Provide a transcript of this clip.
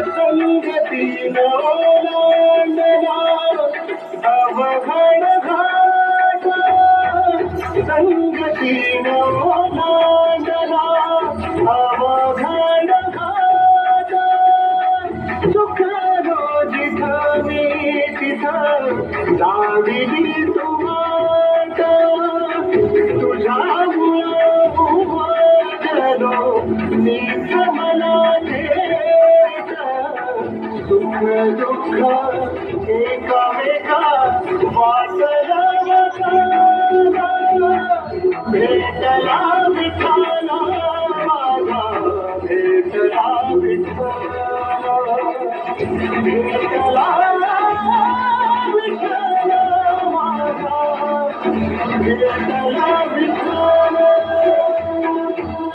संगतीनं ओलांडला अवघड घाट, संगतीनं ओलांडला अवघड घाट. सुख जिथं मी तिथं लाविली तू वाट, तुझ्यामुळं उमटलो मीच मला भेट. सुख दुःख एकामेका वाटला भेटला